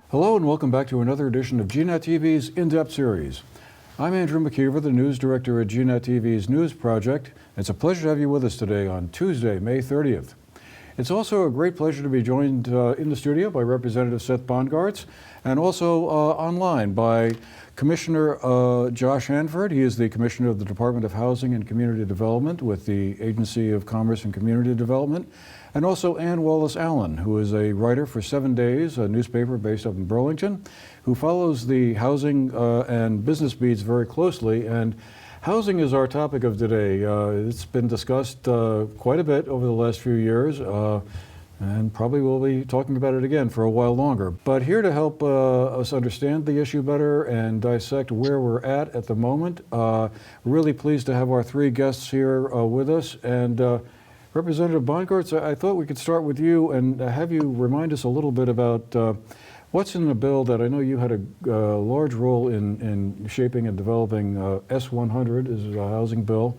Hello and welcome back to another edition of GNAT-TV's In-Depth series. I'm Andrew McKeever, the news director at GNAT-TV's News Project. It's a pleasure to have you with us today on Tuesday, May 30th. It's also a great pleasure to be joined in the studio by Representative Seth Bongartz and also online by Commissioner Josh Hanford. He is the Commissioner of the Department of Housing and Community Development with the Agency of Commerce and Community Development, and also Ann Wallace-Allen, who is a writer for 7 Days, a newspaper based up in Burlington, who follows the housing and business beats very closely. And housing is our topic of today. It's been discussed quite a bit over the last few years, and probably we'll be talking about it again for a while longer. But here to help us understand the issue better and dissect where we're at the moment, really pleased to have our three guests here with us. And Representative Bongartz, I thought we could start with you and have you remind us a little bit about what's in the bill that I know you had a large role in shaping and developing. S-100 is a housing bill.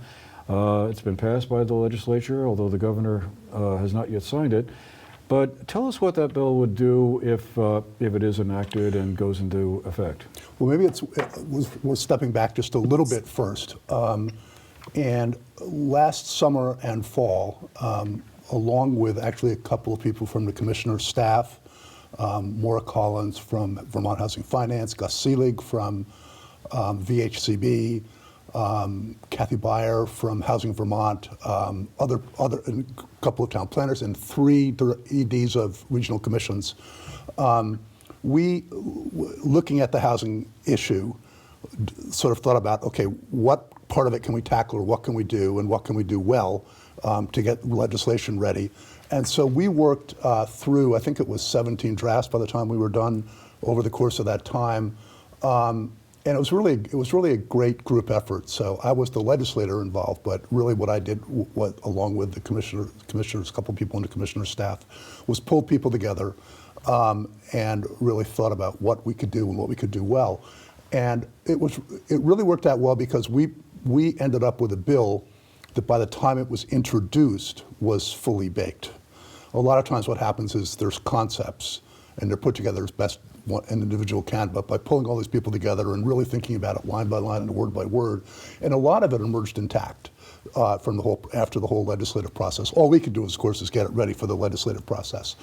It's been passed by the legislature, although the governor has not yet signed it. But tell us what that bill would do if it is enacted and goes into effect. Well, maybe we're stepping back just a little bit first. And last summer and fall, along with actually a couple of people from the commissioner's staff, Maura Collins from Vermont Housing Finance, Gus Seelig from VHCB, Kathy Beyer from Housing Vermont, a couple of town planners, and 3 EDs of regional commissions. Looking at the housing issue, sort of thought about, okay, what part of it can we tackle, or what can we do, and what can we do well to get legislation ready. And so we worked through, I think it was 17 drafts by the time we were done over the course of that time. And it was really a great group effort. So I was the legislator involved, but really what I did, along with the commissioners, a couple of people on the commissioner's staff, was pull people together and really thought about what we could do and what we could do well. And it really worked out well because we ended up with a bill that by the time it was introduced was fully baked. A lot of times what happens is there's concepts and they're put together as best an individual can, but by pulling all these people together and really thinking about it line by line and word by word, and a lot of it emerged intact after the whole legislative process. All we could do, of course, is get it ready for the legislative process.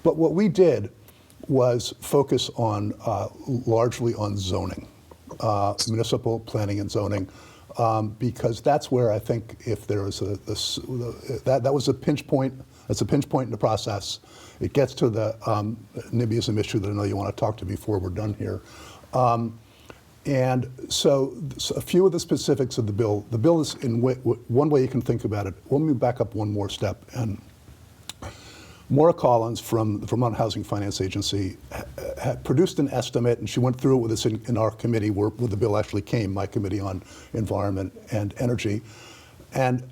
But what we did was focus on largely on zoning, municipal planning and zoning, because that's where I think if there is that was a pinch point. That's a pinch point in the process. It gets to the NIMBYism issue that I know you want to talk to before we're done here. And so a few of the specifics of the bill. The bill is in one way you can think about it. Let me back up one more step. And Maura Collins from the Vermont Housing Finance Agency had produced an estimate, and she went through it with us in our committee where the bill actually came, my committee on environment and energy, and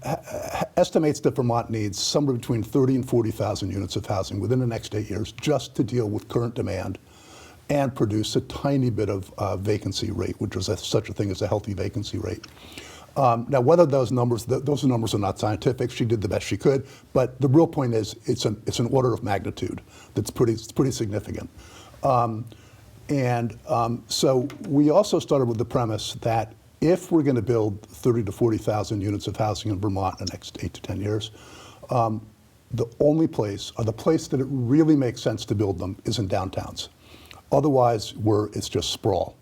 estimates that Vermont needs somewhere between 30 and 40,000 units of housing within the next 8 years just to deal with current demand and produce a tiny bit of vacancy rate, which is such a thing as a healthy vacancy rate. Now, whether those numbers are not scientific, she did the best she could, but the real point is it's an order of magnitude that's pretty significant. So we also started with the premise that if we're going to build 30 to 40,000 units of housing in Vermont in the next 8 to 10 years, the only place, or the place that it really makes sense to build them, is in downtowns. Otherwise, it's just sprawl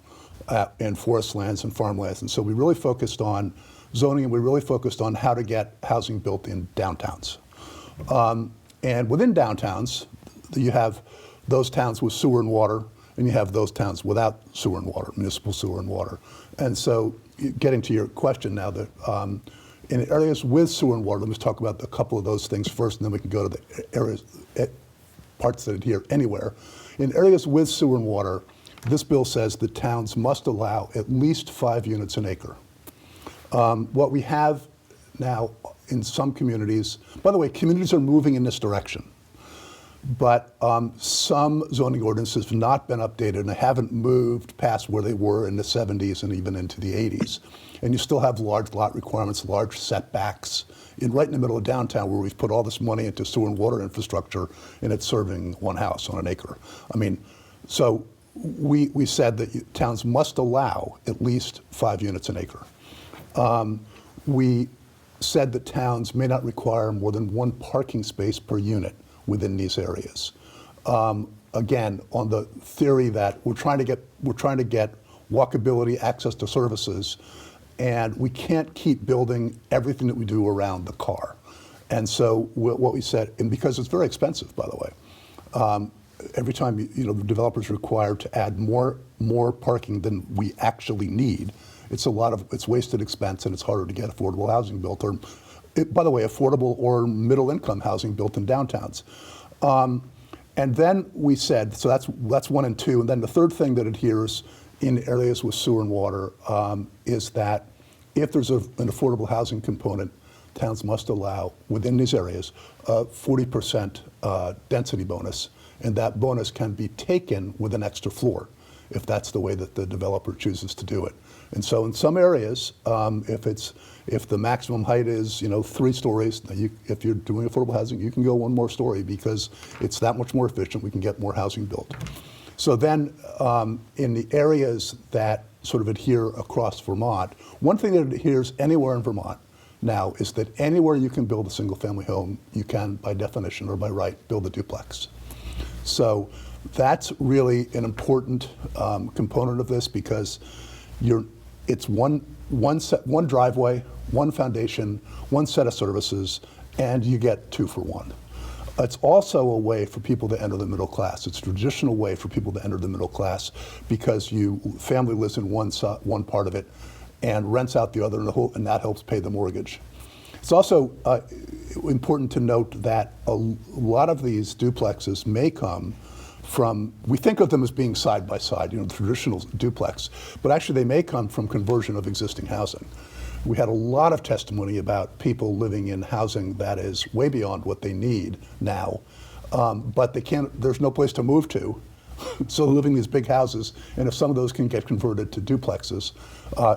in forest lands and farmlands. And so we really focused on zoning, and we really focused on how to get housing built in downtowns. And within downtowns, you have those towns with sewer and water, and you have those towns without sewer and water, municipal sewer and water. And so getting to your question now, that in areas with sewer and water, let me talk about a couple of those things first, and then we can go to the areas, parts that adhere anywhere. In areas with sewer and water, this bill says that towns must allow at least 5 units an acre. What we have now in some communities, by the way, communities are moving in this direction, but some zoning ordinances have not been updated and they haven't moved past where they were in the 70s and even into the 80s. And you still have large lot requirements, large setbacks right in the middle of downtown where we've put all this money into sewer and water infrastructure and it's serving one house on an acre. I mean, so we said that towns must allow at least 5 units an acre. We said that towns may not require more than 1 parking space per unit within these areas. Again, on the theory that we're trying to get walkability, access to services, and we can't keep building everything that we do around the car. And so what we said, and because it's very expensive, by the way, every time the developer's required to add more parking than we actually need, it's wasted expense, and it's harder to get affordable housing built, or by the way, affordable or middle income housing built in downtowns. And then we said, so that's 1 and 2, and then the third thing that adheres in areas with sewer and water is that if there's an affordable housing component, towns must allow within these areas a 40% density bonus, and that bonus can be taken with an extra floor if that's the way that the developer chooses to do it. And so in some areas, if the maximum height is 3 stories, if you're doing affordable housing, you can go 1 more story because it's that much more efficient. We can get more housing built. So then in the areas that sort of adhere across Vermont, one thing that adheres anywhere in Vermont now is that anywhere you can build a single family home, you can, by definition or by right, build a duplex. So that's really an important component of this because it's one driveway, 1 foundation, 1 set of services, and you get 2 for 1. It's also a way for people to enter the middle class. It's a traditional way for people to enter the middle class because family lives in one part of it and rents out the other, and that helps pay the mortgage. It's also important to note that a lot of these duplexes may come from, we think of them as being side by side, the traditional duplex, but actually they may come from conversion of existing housing. We had a lot of testimony about people living in housing that is way beyond what they need now, but there's no place to move to. So they're living in these big houses, and if some of those can get converted to duplexes,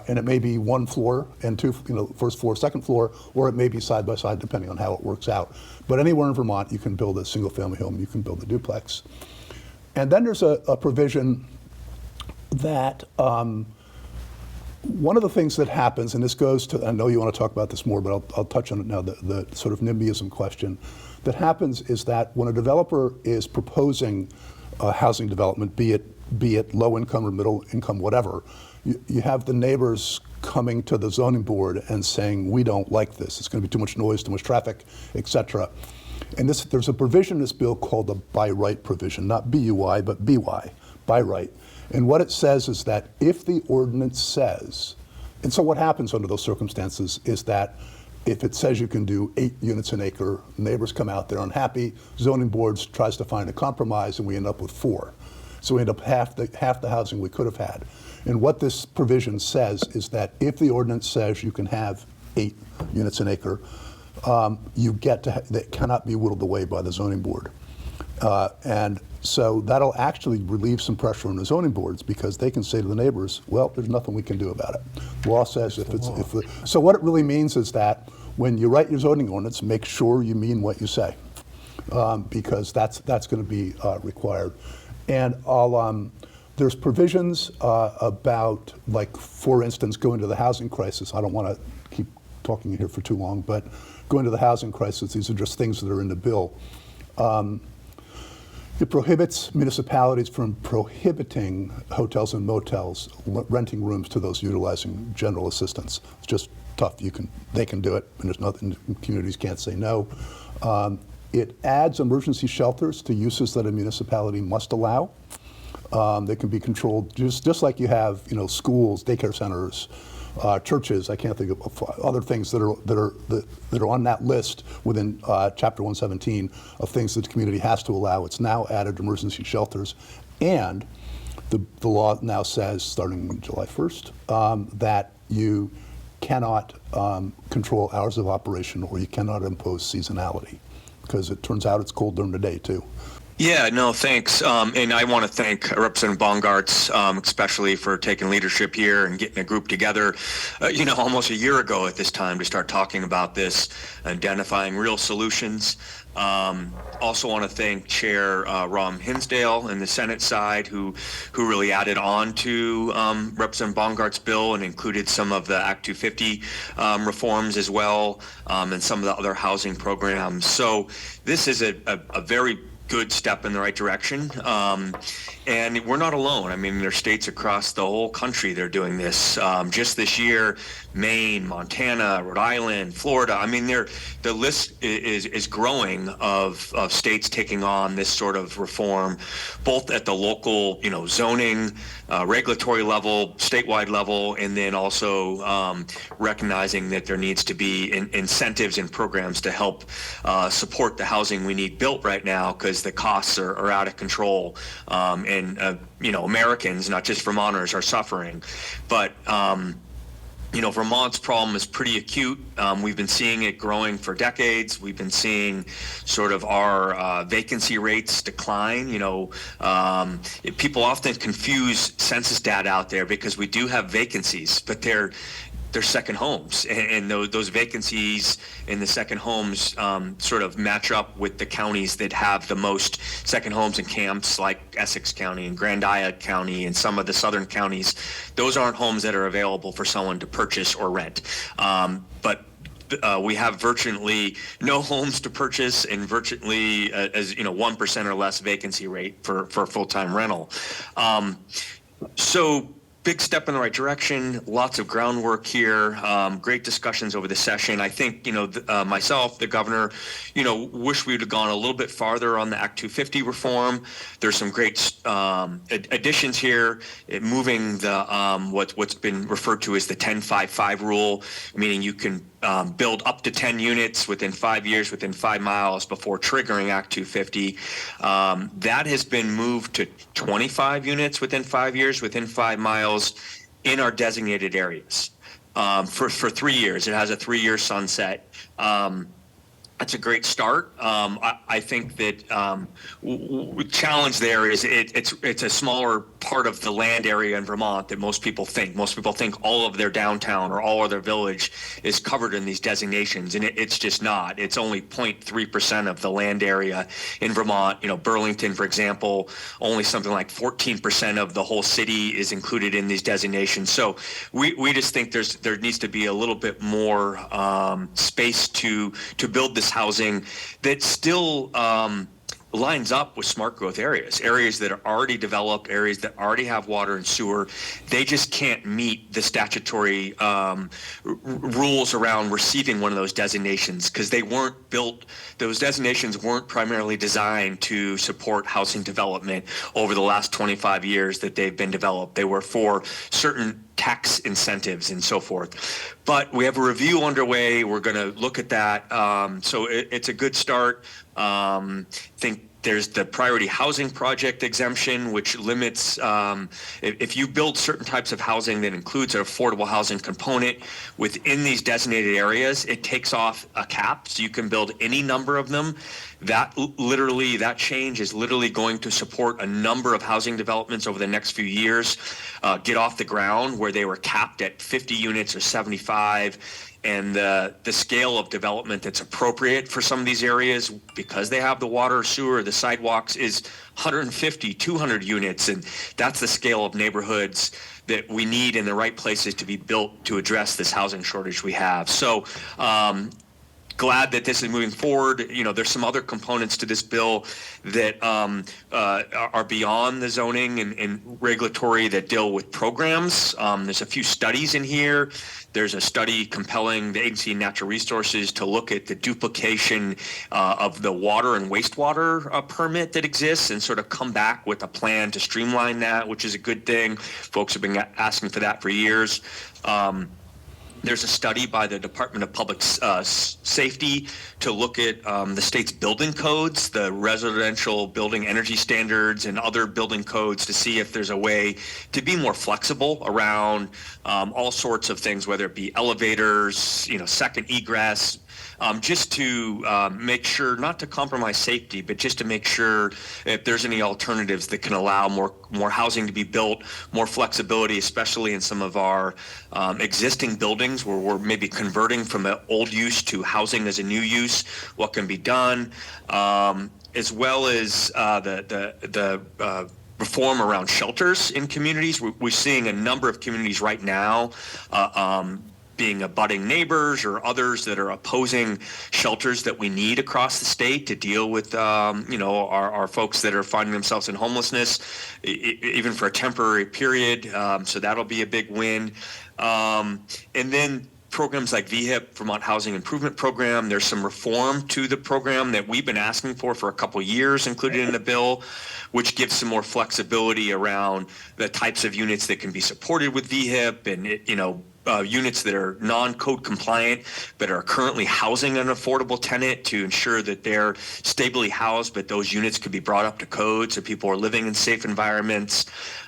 and it may be 1 floor and 2, first floor, second floor, or it may be side by side depending on how it works out. But anywhere in Vermont, you can build a single family home, you can build a duplex. And then there's a provision that one of the things that happens, and this goes to, I know you want to talk about this more, but I'll touch on it now, the sort of NIMBYism question, that happens is that when a developer is proposing housing development, be it low income or middle income, whatever, you have the neighbors coming to the zoning board and saying, we don't like this, it's going to be too much noise, too much traffic, etc. And there's a provision in this bill called the by right provision, not BUI, but BY, by right. And what it says is that if the ordinance says, and so what happens under those circumstances is that if it says you can do 8 units an acre, neighbors come out, they're unhappy, zoning boards tries to find a compromise, and we end up with 4. So we end up half the housing we could have had. And what this provision says is that if the ordinance says you can have 8 units an acre, that cannot be whittled away by the zoning board. And so that'll actually relieve some pressure on the zoning boards because they can say to the neighbors, well, there's nothing we can do about it. The law says so what it really means is that when you write your zoning ordinance, make sure you mean what you say, because that's going to be required. And there's provisions about, like, for instance, going to the housing crisis. I don't want to keep talking here for too long, but going to the housing crisis, these are just things that are in the bill. It prohibits municipalities from prohibiting hotels and motels renting rooms to those utilizing general assistance. It's just tough. They can do it, and there's nothing. Communities can't say no. It adds emergency shelters to uses that a municipality must allow. They can be controlled just like you have, schools, daycare centers, churches. I can't think of other things that are on that list within Chapter 117 of things that the community has to allow. It's now added emergency shelters, and the law now says, starting July 1st, that you cannot control hours of operation, or you cannot impose seasonality, because it turns out it's cold during the day too. Yeah, no, thanks. And I want to thank Representative Bongartz, especially for taking leadership here and getting a group together, almost a year ago at this time to start talking about this, identifying real solutions. Also want to thank Chair Rom Hinsdale in the Senate side, who really added on to Representative Bongart's bill and included some of the Act 250 reforms as well, and some of the other housing programs. So this is a very good step in the right direction. And we're not alone. I mean, there are states across the whole country that are doing this. Just this year, Maine, Montana, Rhode Island, Florida. I mean, the list is growing of states taking on this sort of reform, both at the local, zoning, regulatory level, statewide level, and then also recognizing that there needs to be incentives and programs to help support the housing we need built right now, because the costs are out of control, and Americans, not just Vermonters, are suffering. But Vermont's problem is pretty acute. We've been seeing it growing for decades. We've been seeing sort of our vacancy rates decline. People often confuse census data out there because we do have vacancies, but they're second homes, and those vacancies in the second homes sort of match up with the counties that have the most second homes and camps, like Essex County and Grand Isle County and some of the southern counties. Those aren't homes that are available for someone to purchase or rent. But we have virtually no homes to purchase, and virtually 1% or less vacancy rate for full-time rental. So big step in the right direction, lots of groundwork here, great discussions over the session. I think, myself, the governor, wish we would have gone a little bit farther on the Act 250 reform. There's some great additions here, moving the what's been referred to as the 10-5-5 rule, meaning you can build up to 10 units within 5 years, within 5 miles before triggering Act 250. That has been moved to 25 units within 5 years, within 5 miles in our designated areas for 3 years. It has a 3-year sunset. That's a great start. I think that challenge there is it's a smaller part of the land area in Vermont that most people think. Most people think all of their downtown or all of their village is covered in these designations, and it's just not. It's only 0.3% of the land area in Vermont. Burlington, for example, only something like 14% of the whole city is included in these designations. So we just think there needs to be a little bit more space to build this housing that still lines up with smart growth areas that are already developed, areas that already have water and sewer. They just can't meet the statutory rules around receiving one of those designations, because they weren't built. Those designations weren't primarily designed to support housing development over the last 25 years that they've been developed. They were for certain tax incentives and so forth. But we have a review underway. We're going to look at that. So it's a good start. Think there's the priority housing project exemption, which limits if you build certain types of housing that includes an affordable housing component within these designated areas, it takes off a cap, so you can build any number of them. That change is literally going to support a number of housing developments over the next few years, get off the ground where they were capped at 50 units or 75. And the scale of development that's appropriate for some of these areas, because they have the water, sewer, the sidewalks, is 150, 200 units. And that's the scale of neighborhoods that we need in the right places to be built to address this housing shortage we have. So glad that this is moving forward. There's some other components to this bill that are beyond the zoning and regulatory that deal with programs. There's a few studies in here. There's a study compelling the Agency of Natural Resources to look at the duplication of the water and wastewater permit that exists and sort of come back with a plan to streamline that, which is a good thing. Folks have been asking for that for years. There's a study by the Department of Public Safety to look at the state's building codes, the residential building energy standards and other building codes, to see if there's a way to be more flexible around all sorts of things, whether it be elevators, second egress, just to make sure, not to compromise safety, but just to make sure if there's any alternatives that can allow more housing to be built, more flexibility, especially in some of our existing buildings where we're maybe converting from an old use to housing as a new use, what can be done, as well as the reform around shelters in communities. We're seeing a number of communities right now being abutting neighbors or others that are opposing shelters that we need across the state to deal with, our folks that are finding themselves in homelessness, even for a temporary period. So that'll be a big win. And then programs like VHIP, Vermont Housing Improvement Program, there's some reform to the program that we've been asking for a couple of years included in the bill, which gives some more flexibility around the types of units that can be supported with VHIP and, units that are non-code compliant but are currently housing an affordable tenant to ensure that they're stably housed, but those units could be brought up to code so people are living in safe environments.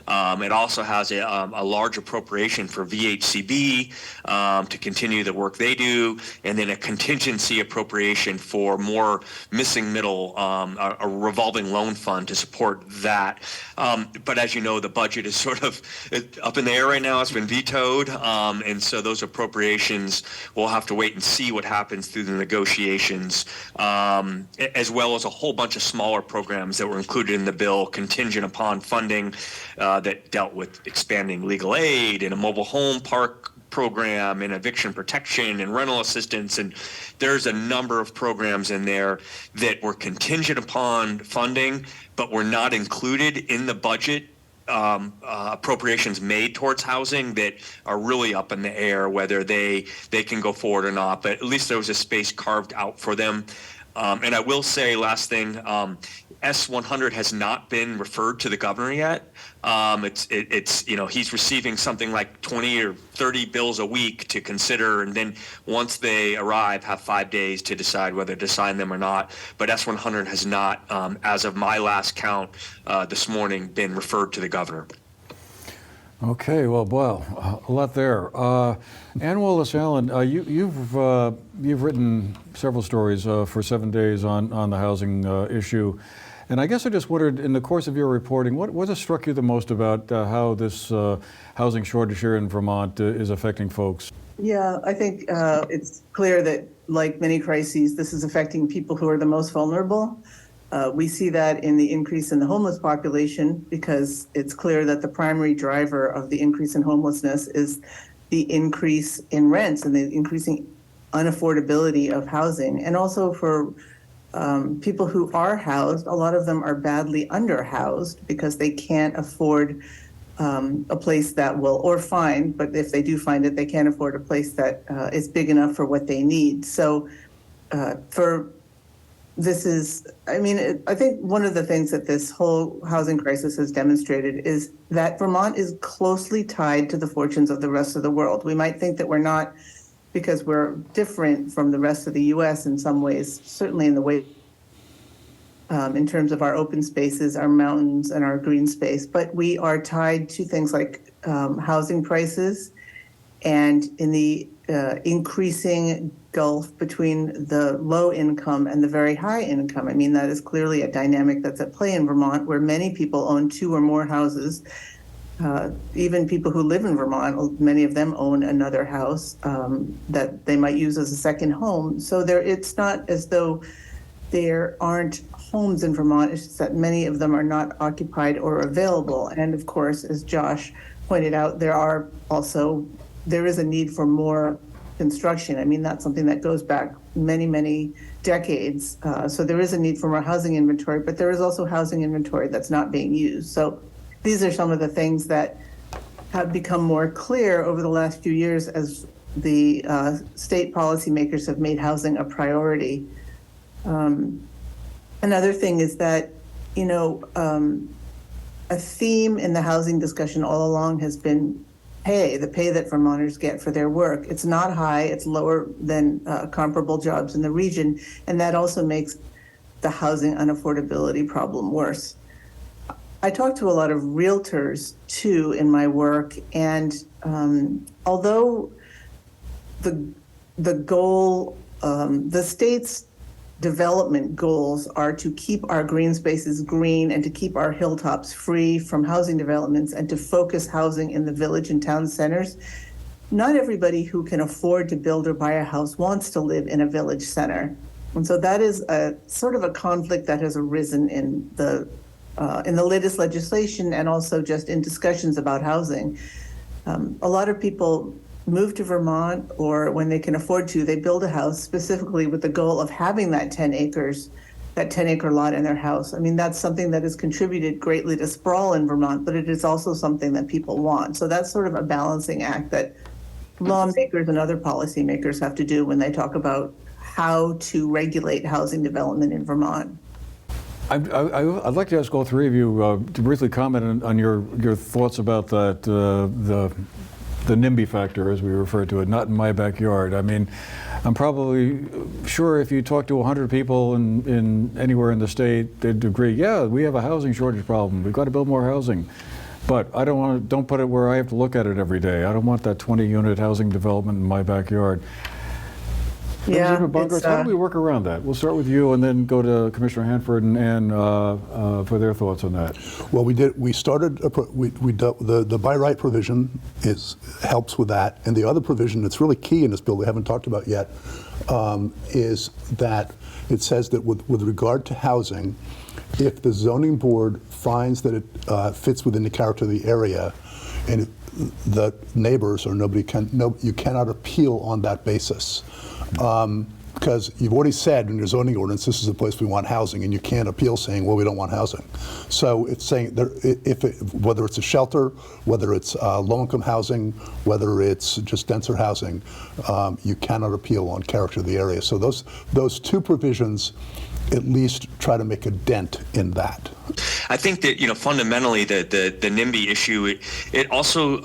It also has a large appropriation for VHCB to continue the work they do, and then a contingency appropriation for more missing middle, a revolving loan fund to support that. But as you know, the budget is sort of up in the air right now. It's been vetoed, and so those appropriations, we'll have to wait and see what happens through the negotiations, as well as a whole bunch of smaller programs that were included in the bill contingent upon funding that dealt with expanding legal aid and a mobile home park program and eviction protection and rental assistance. And there's a number of programs in there that were contingent upon funding, but were not included in the budget appropriations made towards housing that are really up in the air whether they can go forward or not. But at least there was a space carved out for them. And I will say, last thing, S100 has not been referred to the governor yet. He's receiving something like 20 or 30 bills a week to consider, and then once they arrive, have 5 days to decide whether to sign them or not. But S100 has not, as of my last count this morning, been referred to the governor. Okay, well, a lot there. Ann Wallace-Allen, you've written several stories for 7 days on the housing issue, and I guess I just wondered, in the course of your reporting, what has struck you the most about how this housing shortage here in Vermont is affecting folks? Yeah, I think it's clear that, like many crises, this is affecting people who are the most vulnerable. We see that in the increase in the homeless population, because it's clear that the primary driver of the increase in homelessness is the increase in rents and the increasing unaffordability of housing. And also for people who are housed, a lot of them are badly underhoused because they can't afford a place that will, or find, but if they do find it, they can't afford a place that is big enough for what they need. So I think one of the things that this whole housing crisis has demonstrated is that Vermont is closely tied to the fortunes of the rest of the world. We might think that we're not, because we're different from the rest of the U.S. in some ways, certainly in the way, in terms of our open spaces, our mountains, and our green space, but we are tied to things like housing prices and in the increasing gulf between the low income and the very high income. I mean, that is clearly a dynamic that's at play in Vermont, where many people own 2 or more houses. Even people who live in Vermont, many of them own another house that they might use as a second home. So it's not as though there aren't homes in Vermont, it's just that many of them are not occupied or available. And of course, as Josh pointed out, there is a need for more construction. I mean, that's something that goes back many, many decades. So there is a need for more housing inventory, but there is also housing inventory that's not being used. So these are some of the things that have become more clear over the last few years as the state policymakers have made housing a priority. Another thing is that, a theme in the housing discussion all along has been the pay that Vermonters get for their work. It's not high, it's lower than comparable jobs in the region, and that also makes the housing unaffordability problem worse. I talk to a lot of realtors too in my work, and although the goal the state's development goals are to keep our green spaces green and to keep our hilltops free from housing developments and to focus housing in the village and town centers. Not everybody who can afford to build or buy a house wants to live in a village center. And so that is a sort of a conflict that has arisen in the latest legislation and also just in discussions about housing. A lot of people move to Vermont, or when they can afford to, they build a house specifically with the goal of having that 10 acres, that 10-acre lot in their house. I mean, that's something that has contributed greatly to sprawl in Vermont, but it is also something that people want. So that's sort of a balancing act that lawmakers and other policymakers have to do when they talk about how to regulate housing development in Vermont. I'd like to ask all three of you to briefly comment on your thoughts about that, the NIMBY factor, as we refer to it, not in my backyard. I mean, I'm probably sure if you talk to 100 people in anywhere in the state, they'd agree, yeah, we have a housing shortage problem. We've got to build more housing. But I don't put it where I have to look at it every day. I don't want that 20-unit housing development in my backyard. Yeah, how do we work around that? We'll start with you and then go to Commissioner Hanford and Ann for their thoughts on that. Well, we started the by right provision helps with that, and the other provision that's really key in this bill we haven't talked about yet is that it says that with regard to housing, if the zoning board finds that it fits within the character of the area, and the neighbors or you cannot appeal on that basis. Because you've already said in your zoning ordinance, this is the place we want housing, and you can't appeal saying, well, we don't want housing. So it's saying whether it's a shelter, whether it's low-income housing, whether it's just denser housing, you cannot appeal on character of the area. So those two provisions at least try to make a dent in that. I think that, fundamentally the NIMBY issue, it also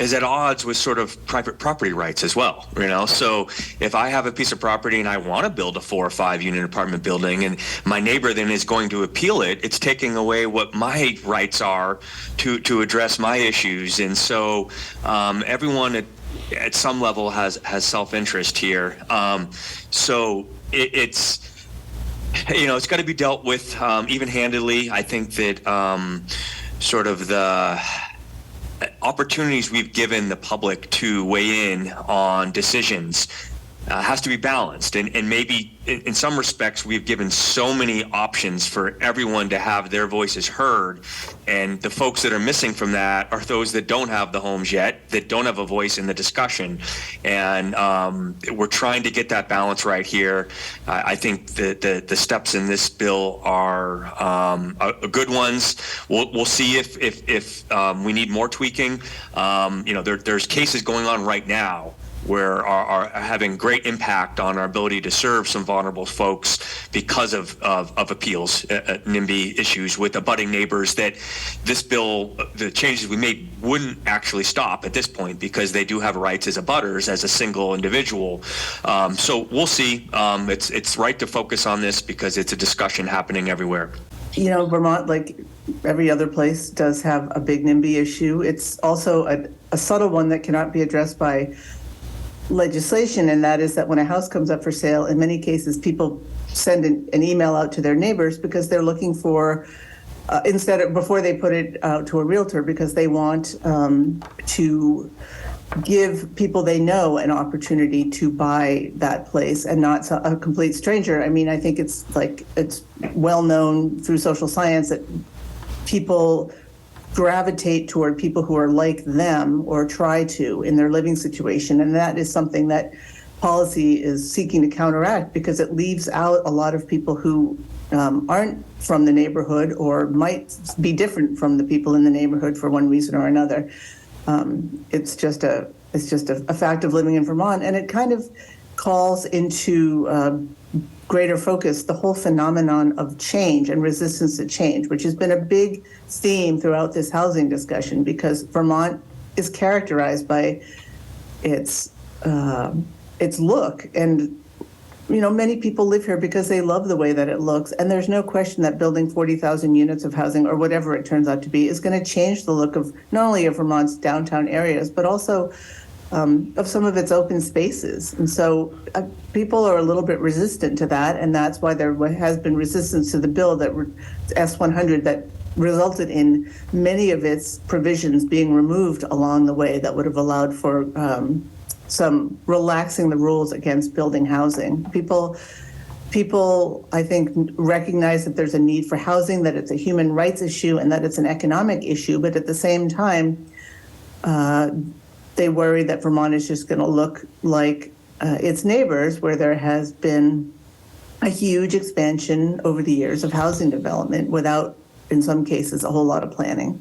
is at odds with sort of private property rights as well, So if I have a piece of property and I want to build a 4 or 5 unit apartment building and my neighbor then is going to appeal it, it's taking away what my rights are to address my issues. And so everyone at some level has self-interest here. So it's got to be dealt with even-handedly. I think that sort of the opportunities we've given the public to weigh in on decisions has to be balanced. And maybe in some respects, we've given so many options for everyone to have their voices heard. And the folks that are missing from that are those that don't have the homes yet, that don't have a voice in the discussion. And we're trying to get that balance right here. I think the steps in this bill are good ones. We'll see if we need more tweaking. There's cases going on right now where are having great impact on our ability to serve some vulnerable folks because of appeals, NIMBY issues with abutting neighbors that this bill, the changes we made wouldn't actually stop at this point because they do have rights as abutters, as a single individual. So we'll see. It's right to focus on this because it's a discussion happening everywhere. Vermont, like every other place, does have a big NIMBY issue. It's also a subtle one that cannot be addressed by legislation, and that is that when a house comes up for sale, in many cases people send an email out to their neighbors because they're looking for before they put it out to a realtor, because they want to give people they know an opportunity to buy that place and not a complete stranger. I mean, I think it's well known through social science that people gravitate toward people who are like them or try to in their living situation. And that is something that policy is seeking to counteract because it leaves out a lot of people who aren't from the neighborhood or might be different from the people in the neighborhood for one reason or another. It's just a fact of living in Vermont, and it kind of calls into greater focus the whole phenomenon of change and resistance to change, which has been a big theme throughout this housing discussion because Vermont is characterized by its look. And, many people live here because they love the way that it looks. And there's no question that building 40,000 units of housing or whatever it turns out to be is going to change the look of not only of Vermont's downtown areas, but also of some of its open spaces. And so people are a little bit resistant to that, and that's why there has been resistance to the bill that S-100 that resulted in many of its provisions being removed along the way that would have allowed for some relaxing the rules against building housing. People, I think, recognize that there's a need for housing, that it's a human rights issue, and that it's an economic issue. But at the same time, they worry that Vermont is just going to look like its neighbors, where there has been a huge expansion over the years of housing development without, in some cases, a whole lot of planning.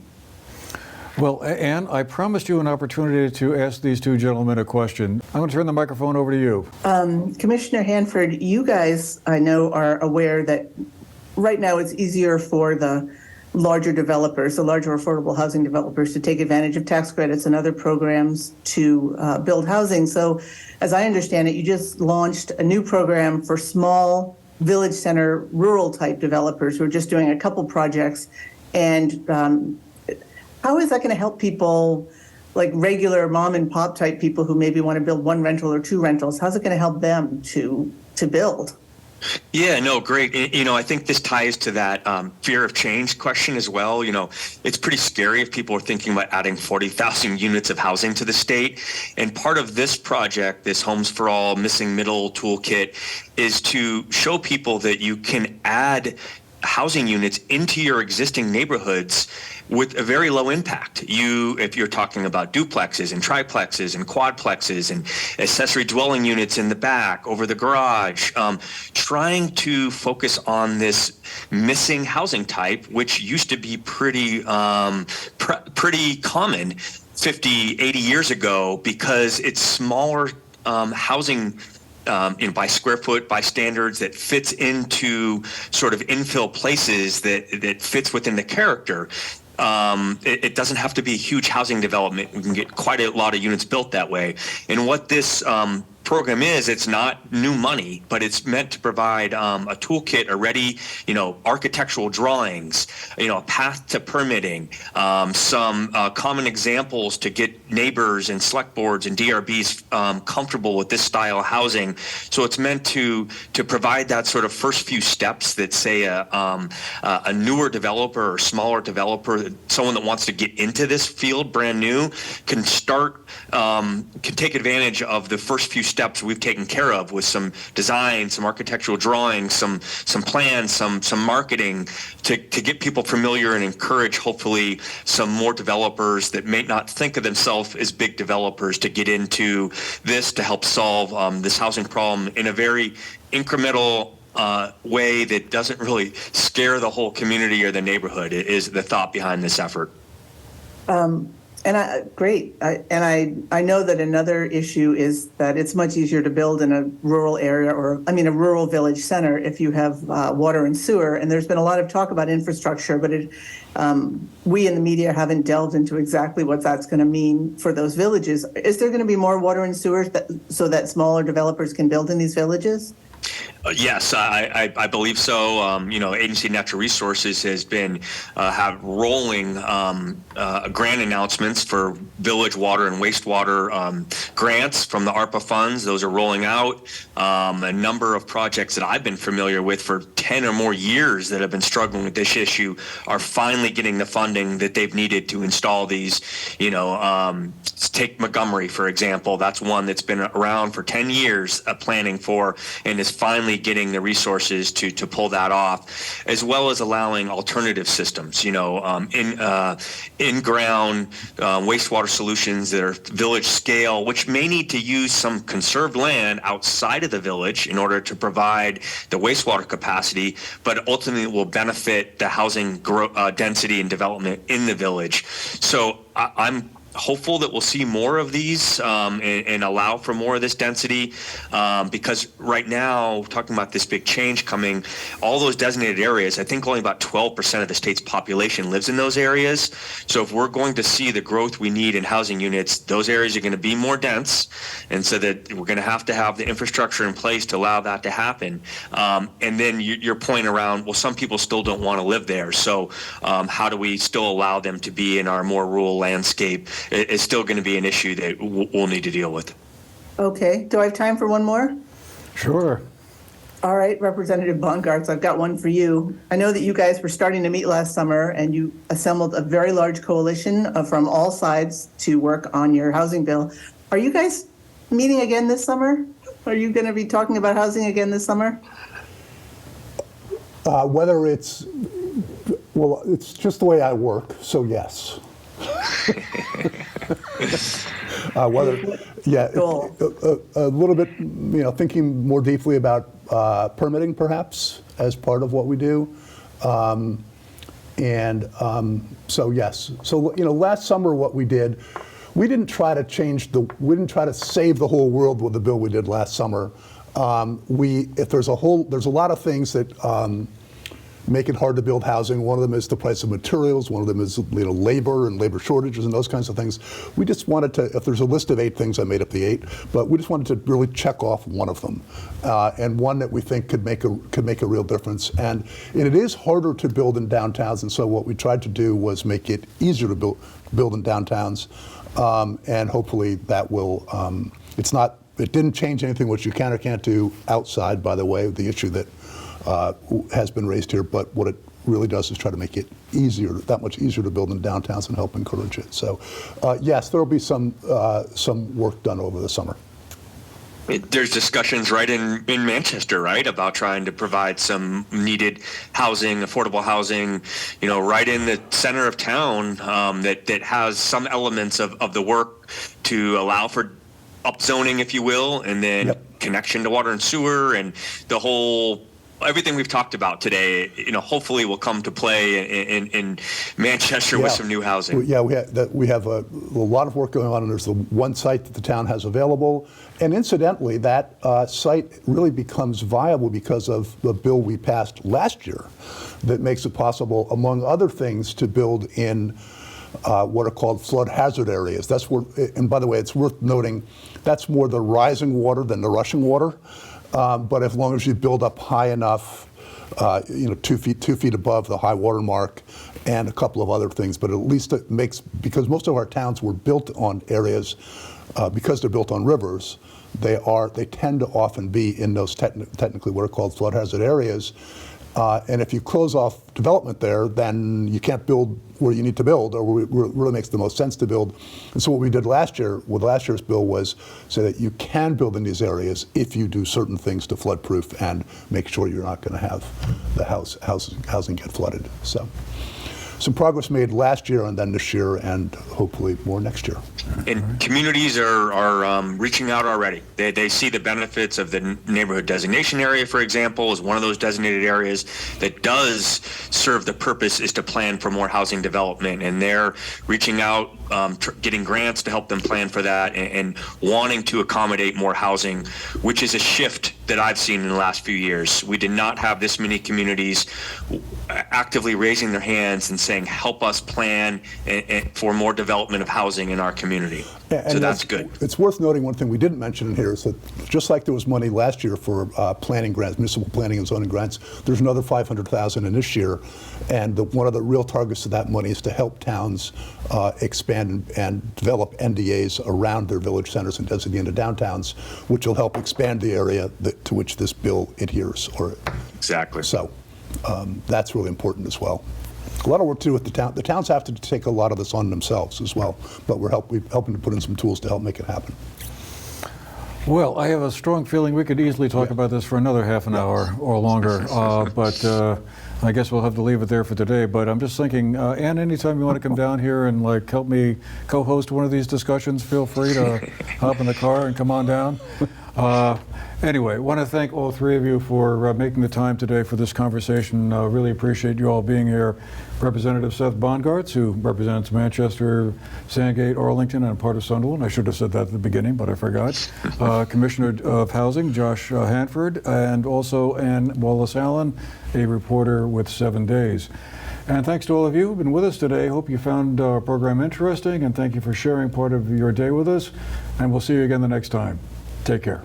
Well, Ann, I promised you an opportunity to ask these two gentlemen a question. I'm going to turn the microphone over to you. Commissioner Hanford, you guys, I know, are aware that right now it's easier for the larger developers, the larger affordable housing developers, to take advantage of tax credits and other programs to build housing. So as I understand it, you just launched a new program for small village center rural type developers who are just doing a couple projects. And how is that going to help people like regular mom and pop type people who maybe want to build one rental or two rentals? How's it going to help them to build? Yeah, no, great. I think this ties to that fear of change question as well. It's pretty scary if people are thinking about adding 40,000 units of housing to the state. And part of this project, this Homes for All Missing Middle Toolkit, is to show people that you can add housing units into your existing neighborhoods with a very low impact. If you're talking about duplexes and triplexes and quadplexes and accessory dwelling units in the back, over the garage, trying to focus on this missing housing type, which used to be pretty common 50, 80 years ago, because it's smaller housing by square foot, by standards, that fits into sort of infill places that fits within the character. It doesn't have to be a huge housing development. We can get quite a lot of units built that way. And what this program is, it's not new money, but it's meant to provide a toolkit, a ready, architectural drawings, a path to permitting, some common examples to get neighbors and select boards and DRBs comfortable with this style of housing. So it's meant to provide that sort of first few steps that, say, a newer developer or smaller developer, someone that wants to get into this field brand new, can take advantage of the first few steps we've taken care of, with some design, some architectural drawings, some plans, some marketing, to get people familiar and encourage, hopefully, some more developers that may not think of themselves as big developers to get into this, to help solve this housing problem in a very incremental way that doesn't really scare the whole community or the neighborhood, is the thought behind this effort. Great. I know that another issue is that it's much easier to build in a rural area, a rural village center, if you have water and sewer. And there's been a lot of talk about infrastructure, but we in the media haven't delved into exactly what that's going to mean for those villages. Is there going to be more water and sewers so that smaller developers can build in these villages? Yes, I believe so. Agency of Natural Resources has been have rolling grant announcements for village water and wastewater grants from the ARPA funds. Those are rolling out. A number of projects that I've been familiar with for 10 or more years that have been struggling with this issue are finally getting the funding that they've needed to install these. Take Montgomery, for example. That's one that's been around for 10 years planning for, and is finally getting the resources to pull that off, as well as allowing alternative systems, in-ground wastewater solutions that are village scale, which may need to use some conserved land outside of the village in order to provide the wastewater capacity, but ultimately will benefit the housing density and development in the village. So I'm hopeful that we'll see more of these and allow for more of this density, because right now, talking about this big change coming, all those designated areas, I think only about 12% of the state's population lives in those areas. So if we're going to see the growth we need in housing units, those areas are going to be more dense, and so that we're going to have the infrastructure in place to allow that to happen. And then your point around, well, some people still don't want to live there. So how do we still allow them to be in our more rural landscape? is still going to be an issue that we'll need to deal with. Okay, do I have time for one more? Sure. All right, Representative Bongartz, I've got one for you. I know that you guys were starting to meet last summer and you assembled a very large coalition from all sides to work on your housing bill. Are you guys meeting again this summer? Are you going to be talking about housing again this summer? Whether it's, well, it's just the way I work, so yes. Yeah, a little bit, thinking more deeply about permitting perhaps as part of what we do. So yes. So, last summer what we did, we didn't try to save the whole world with the bill we did last summer. There's a lot of things that make it hard to build housing. One of them is the price of materials. One of them is labor and labor shortages and those kinds of things. We just wanted to, if there's a list of 8 things, I made up the 8, but we just wanted to really check off one of them, and one that we think could make a real difference. And it is harder to build in downtowns, and so what we tried to do was make it easier to build in downtowns, and hopefully that will. It didn't change anything what you can or can't do outside. By the way, the issue that has been raised here, but what it really does is try to make it that much easier to build in downtowns and help encourage it. So, yes, there will be some work done over the summer. There's discussions right in Manchester, right, about trying to provide some needed housing, affordable housing, right in the center of town, that has some elements of the work to allow for upzoning, if you will, and then connection to water and sewer, and the whole. Everything we've talked about today, hopefully will come to play in Manchester with some new housing. Yeah, we have a lot of work going on, and there's the one site that the town has available. And incidentally, that site really becomes viable because of the bill we passed last year that makes it possible, among other things, to build in what are called flood hazard areas. That's where, and by the way, it's worth noting, that's more the rising water than the rushing water. But as long as you build up high enough, 2 feet above the high water mark, and a couple of other things, but at least it makes, because most of our towns were built on areas, because they're built on rivers, they tend to often be in those technically what are called flood hazard areas. And if you close off development there, then you can't build where you need to build, or where it really makes the most sense to build. And so what we did last year with last year's bill was say that you can build in these areas if you do certain things to flood proof and make sure you're not going to have the housing get flooded. So some progress made last year and then this year, and hopefully more next year. And communities are reaching out already. They see the benefits of the neighborhood designation area, for example, is one of those designated areas that does serve the purpose is to plan for more housing development. And they're reaching out, getting grants to help them plan for that, and wanting to accommodate more housing, which is a shift that I've seen in the last few years. We did not have this many communities actively raising their hands and saying, help us plan for more development of housing in our community. So that's good. It's worth noting one thing we didn't mention in here is that just like there was money last year for planning grants, municipal planning and zoning grants, there's another $500,000 in this year. And one of the real targets of that money is to help towns expand and develop NDAs around their village centers and designated downtowns, which will help expand the area to which this bill adheres. Exactly. So that's really important as well. A lot of work to do with the town. The towns have to take a lot of this on themselves as well, but we're helping to put in some tools to help make it happen. Well, I have a strong feeling we could easily talk about this for another half an hour or longer, but I guess we'll have to leave it there for today. But I'm just thinking, Ann, anytime you want to come down here and help me co-host one of these discussions, feel free to hop in the car and come on down. Anyway, I want to thank all 3 of you for making the time today for this conversation. Really appreciate you all being here. Representative Seth Bongartz, who represents Manchester, Sandgate, Arlington, and part of Sunderland. I should have said that at the beginning, but I forgot. Commissioner of Housing, Josh Hanford, and also Ann Wallace-Allen, a reporter with 7 Days. And thanks to all of you who've been with us today. Hope you found our program interesting, and thank you for sharing part of your day with us. And we'll see you again the next time. Take care.